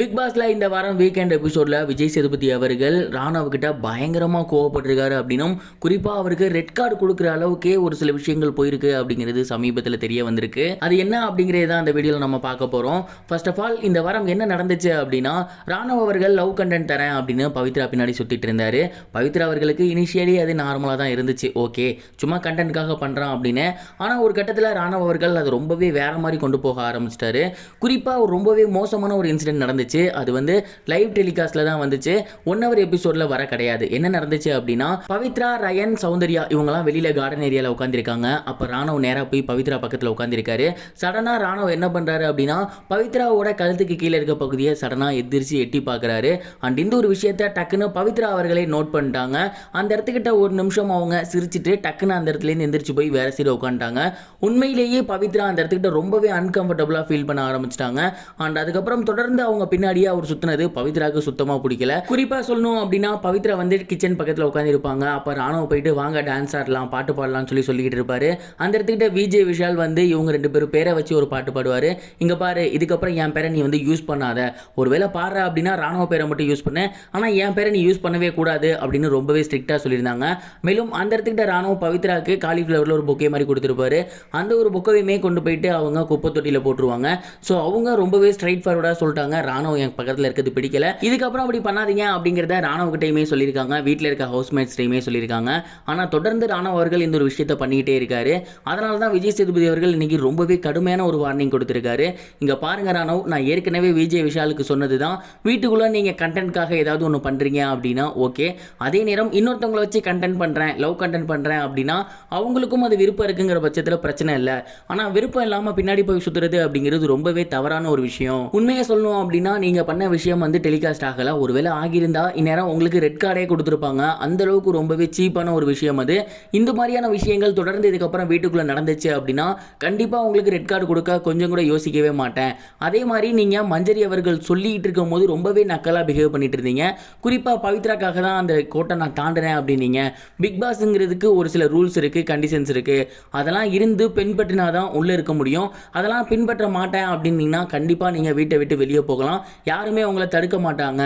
Big பாஸ்ல இந்த வாரம் வீக்கெண்ட் எபிசோட்ல விஜய் சேதுபதி அவர்கள் ராணவ் கிட்ட பயங்கரமா கோவப்பட்டிருக்காரு அப்படின்னும் குறிப்பா அவருக்கு ரெட் கார்டு கொடுக்குற அளவுக்கே ஒரு சில விஷயங்கள் போயிருக்கு அப்படிங்கிறது சமீபத்தில் தெரிய வந்திருக்கு. அது என்ன அப்படிங்கிறத அந்த வீடியோல நம்ம பார்க்க போறோம். ஃபர்ஸ்ட் ஆஃப் ஆல் இந்த வாரம் என்ன நடந்துச்சு அப்படின்னா, ராணவ் அவர்கள் லவ் கண்டென்ட் தரேன் அப்படின்னு பவித்ரா பின்னாடி சுத்திட்டு இருந்தாரு. பவித்ரா அவர்களுக்கு இனிஷியலி அது நார்மலா தான் இருந்துச்சு, ஓகே சும்மா கண்டென்ட்காக பண்றான் அப்படின்னு. ஆனா ஒரு கட்டத்தில் ராணவ் அவர்கள் அது ரொம்பவே வேற மாதிரி கொண்டு போக ஆரம்பிச்சிட்டாரு. குறிப்பா ஒரு ரொம்பவே மோசமான ஒரு இன்சிடென்ட் நடந்துச்சு. அது வந்து லைவ் டெலிகாஸ்ட்ல தான் வந்துச்சு, 1 hour எபிசோட்ல வர கிடையாது. என்ன நடந்துச்சு அப்படின்னா, பவித்ரா, ரயன், சௌந்தர்யா இவங்கலாம் வெளியில கார்டன் ஏரியால உட்காந்துருக்காங்க. அப்ப ராணவ் நேரா போய் பவித்ரா பக்கத்துல உட்காந்துருக்காரு. சடனா ராணவ் என்ன பண்றாரு அப்படின்னா, பவித்ராவோட கழுத்துக்கு கீழே இருக்க பகுதியை சடனா எதிர்த்து எட்டி பார்க்கறாரு. அண்ட் இந்த ஒரு விஷயத்தை டக்குன்னு பவித்ரா அவர்களே நோட் பண்ணிட்டாங்க. அந்த இடத்துக்கிட்ட ஒரு நிமிஷம் அவங்க சிரிச்சிட்டு டக்குன்னு அந்த இடத்துல இருந்து எந்திரிச்சு போய் வேற சைடு உட்காந்துட்டாங்க. உண்மையிலேயே பவித்ரா அந்த இடத்துக்கிட்ட ரொம்பவே அன்கம்ஃபர்டபுளா ஃபீல் பண்ண ஆரம்பிச்சிட்டாங்க. அண்ட் அதுக்கப்புறம் தொடர்ந்து அவங்க பின்னாடியே அவர் சுத்தினது பவித்ராக்கு சுத்தமா பிடிக்கல. குறிப்பா சொல்லணும் அப்படின்னா, பவித்ரா வந்து கிச்சன் பக்கத்துல உட்கார்ந்து இருப்பாங்க. அப்ப ராணவ் போயிட்டு வாங்க டான்ஸ் ஆடலாம், பாட்டு பாடலாம் சொல்லிக்கிட்டு இருப்பாரு. அந்த இடத்துக்கிட்ட விஜய் விஷால் வந்து இவங்க 2 பேரும் பேரை வச்சு ஒரு பாட்டு பாடுவாரு. இங்க பாரு, இதுக்கப்புறம் என் பேரை நீ வந்து யூஸ் பண்ணாத, ஒருவேளை பாடுற அப்படின்னா ராணவ் பேரை மட்டும் யூஸ் பண்ண, ஆனா என் பேரை நீ யூஸ் பண்ணவே கூடாது அப்படின்னு ரொம்பவே ஸ்ட்ரிக்டா சொல்லியிருந்தாங்க. மேலும் அந்த இடத்துக்கிட்ட ராணவ் பவித்ராக்கு காலிஃபிளவர்ல ஒரு பொக்கே மாதிரி கொடுத்துருப்பாரு. அந்த ஒரு பொக்கவையுமே கொண்டு போயிட்டு அவங்க குப்பை தொட்டியில போட்டுருவாங்க. ஸோ அவங்க ரொம்பவே ஸ்ட்ரைட் ஃபார்வர்டா சொல்லிட்டாங்க, ராணவ் என் பக்கத்தில் இருக்கிறது பிடிக்கல, இதுக்கப்புறம் அப்படி பண்ணாதீங்க அப்படிங்கிறத ராணவ் கிட்டையுமே சொல்லியிருக்காங்க, வீட்டில் இருக்க ஹவுஸ்மேட்ஸ்டையுமே சொல்லியிருக்காங்க. ஆனால் தொடர்ந்து ராணவ் அவர்கள் இந்த ஒரு விஷயத்தை பண்ணிக்கிட்டே இருக்காரு. அதனால தான் விஜய் சேதுபதி அவர்கள் இன்னைக்கு ரொம்பவே கடுமையான ஒரு வார்னிங் கொடுத்திருக்காரு. இங்க பாருங்க ராணவ், நான் ஏற்கனவே விஜய் விஷாலுக்கு சொன்னது தான், வீட்டுக்குள்ள நீங்க கண்டென்ட்காக ஏதாவது ஒன்று பண்றீங்க அப்படின்னா ஓகே, அதே நேரம் இன்னொருத்தவங்களை வச்சு கண்டென்ட் பண்றேன், லவ் கண்டென்ட் பண்றேன் அப்படின்னா அவங்களுக்கும் அது விருப்பம் இருக்குங்கிற பட்சத்தில் பிரச்சனை இல்லை. ஆனால் விருப்பம் இல்லாமல் பின்னாடி போய் சுத்துறது அப்படிங்கிறது ரொம்பவே தவறான ஒரு விஷயம். உண்மையை சொல்லணும் அப்படின்னா, நீங்க பண்ண விஷயம் வந்து டெலிகாஸ்ட் ஆகல, ஒருவேளை ஆகியிருந்தா இந்நேரம் உங்களுக்கு ரெட் கார்டே கொடுத்துருப்பாங்க. அந்த அளவுக்கு ரொம்பவே சீப்பான ஒரு விஷயம் அது. இந்த மாதிரியான விஷயங்கள் தொடர்ந்து இதுக்கப்புறம் வீட்டுக்குள்ள நடந்துச்சு அப்படின்னா கண்டிப்பா உங்களுக்கு ரெட் கார்டு கொடுக்க கொஞ்சம் கூட யோசிக்கவே மாட்டேன். அதே மாதிரி நீங்க மஞ்சரி அவர்கள் சொல்லிட்டு இருக்கும் போது ரொம்பவே நக்கலா பிஹேவ் பண்ணிட்டு இருந்தீங்க. குறிப்பா பவித்ராக்காக தான் அந்த கோட்டை நான் தாண்டினேன் அப்படின்னீங்க. பிக் பாஸ்ங்கிறதுக்கு ஒரு சில ரூல்ஸ் இருக்கு, கண்டிஷன்ஸ் இருக்கு, அதெல்லாம் இருந்து பின்பற்றினாதான் உள்ள இருக்க முடியும். அதெல்லாம் பின்பற்ற மாட்டேன் அப்படின்னீங்கன்னா கண்டிப்பா நீங்க வீட்டை விட்டு வெளியே போகலாம், யாருமே உங்களை தடுக்க மாட்டாங்க.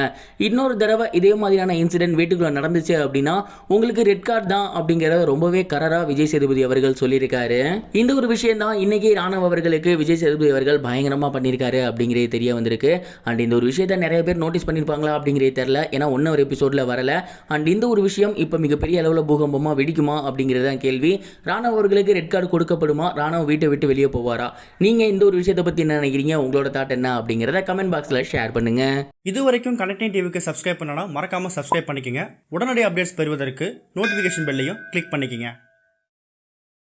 இன்னொரு தடவை இதே மாதிரியான இன்சிடென்ட் வீட்டுக்குள்ள நடந்துச்சு அப்படின்னா உங்களுக்கு ரெட் கார்டு தான் அப்படிங்கிறத ரொம்பவே கரரா விஜய் சேதுபதி அவர்கள் சொல்லியிருக்காரு. இந்த ஒரு விஷயம் தான் இன்னைக்கு ராணவ் அவர்களுக்கு விஜய் சேதுபதி அவர்கள் பயங்கரமா பண்ணியிருக்காரு அப்படிங்கிறது தெரிய வந்திருக்கு. அண்ட் இந்த ஒரு விஷயத்தை நிறைய பேர் நோட்டீஸ் பண்ணியிருப்பாங்களா அப்படிங்கிறது தெரியல, ஏன்னா 1 hour எபிசோட்ல வரல. அண்ட் இந்த ஒரு விஷயம் இப்போ மிகப்பெரிய அளவில் பூகம்பமா வெடிக்குமா அப்படிங்கிறது தான் கேள்வி. ராணவ் அவர்களுக்கு ரெட் கார்டு கொடுக்கப்படுமா, ராணவ் வீட்டை விட்டு வெளியே போவாரா? நீங்க இந்த ஒரு விஷயத்தை பத்தி என்ன நினைக்கிறீங்க, உங்களோட தாட் என்ன அப்படிங்கிறத கமெண்ட் பாக்ஸ்ல ஷேர் பண்ணுங்க. இதுவரைக்கும் கனெக்டிங் டிவிக்கு சப்ஸ்கிரைப் பண்ணனா மறக்காம சப்ஸ்கிரைப் பண்ணிக்கங்க. உடனடி அப்டேட்ஸ் பெறுவதற்கு நோட்டிஃபிகேஷன் பெல்லையும் கிளிக் பண்ணிக்கங்க.